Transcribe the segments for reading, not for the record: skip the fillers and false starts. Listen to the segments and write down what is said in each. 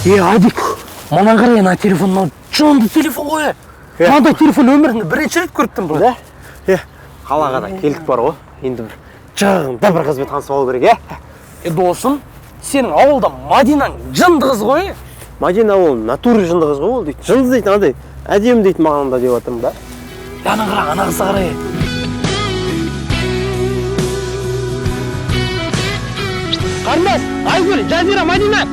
Адик, мана қарай, ана телефоннан жанды телефон қой. Мынандай телефон өмірінде бірінші рет көрттім бұл. Да? Қалаға да келдік бар ғой. Енді бір жағында бір қызбен танысып алу керек, Досым, сенің ауылда Мадинаң жынды қыз ғой. Мадина ол натура жынды қыз ғой ол дейді. Жынды дейді, андай әдемі дейді маған да деп жатырмын да. Ана қара, ана қызға қарай. Қарындас, Айгүл, Жазира, Мадина.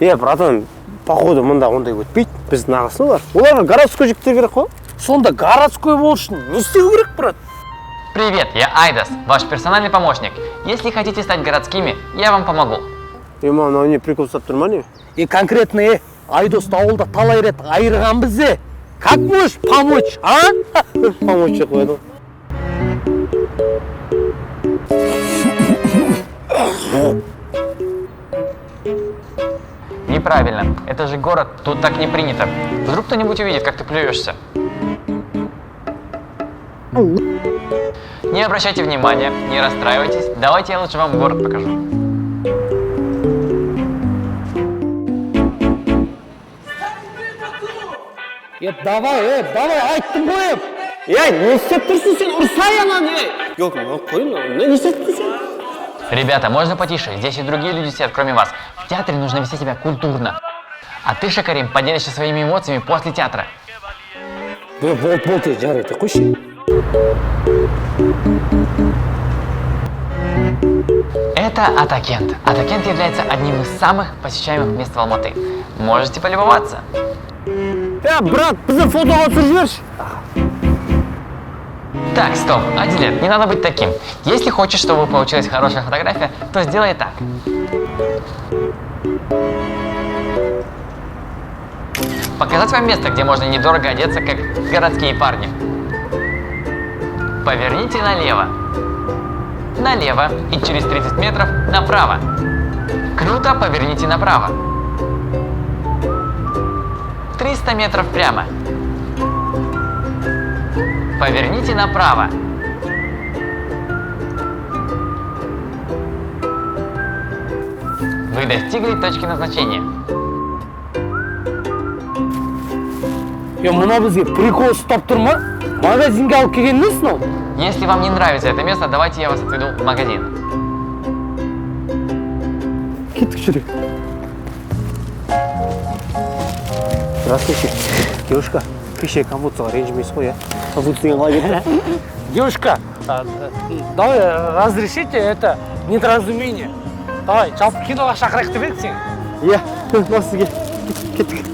Братан, походу мұнда ондай өтпейді. Біз нағысын олар. Оларға городской жігіттер керек қой. Сонда городской бол үшін не істеу керек, брат? Привет, я Айдас, ваш персональный помощник. Если хотите стать городскими, я вам помогу. Мынау не прикол ұстап тұр ма не? Конкретно, Айдосты ауылда талай рет айырған бізде. Как можешь помочь, а? Помочь қойды. Неправильно, это же город, тут так не принято. Вдруг кто-нибудь увидит, как ты плюешься. Не обращайте внимания, не расстраивайтесь. Давайте я лучше вам город покажу. Давай, айттым ғой. Не істеп тұрсың сен? Ұрсай анан, Yok, қойын, не істеп тұрсың? Ребята, можно потише? Здесь и другие люди сидят, кроме вас. В театре нужно вести себя культурно. А ты, Шакарим, поделишься своими эмоциями после театра. Болды, жарайды, қойшы. Это Атакент. Атакент является одним из самых посещаемых мест в Алматы. Можете полюбоваться. Брат, бізді фотоға түсіріп жіберші. Так, стоп, Адилет, не надо быть таким. Если хочешь, чтобы получилась хорошая фотография, то сделай так. Показать вам место, где можно недорого одеться, как городские парни. Поверните налево. Налево и через 30 метров направо. Круто, поверните направо. 300 метров прямо. Поверните направо. Вы достигли точки назначения. Мына бізге прикол ұстап тұр ма? Магазинге алып келген несін ол? Если вам не нравится это место, давайте я вас отведу в магазин. Кеттік жүрек. Здравствуйте, девушка. Кеше Конфуцияға ренжімейсіз ғой, Конфуцияға қалай кетті? Девушка, давай разрешите это недоразумение. Давай, жалпы киноға шақырайық деп едік сен. Осы сізге. Кеттік.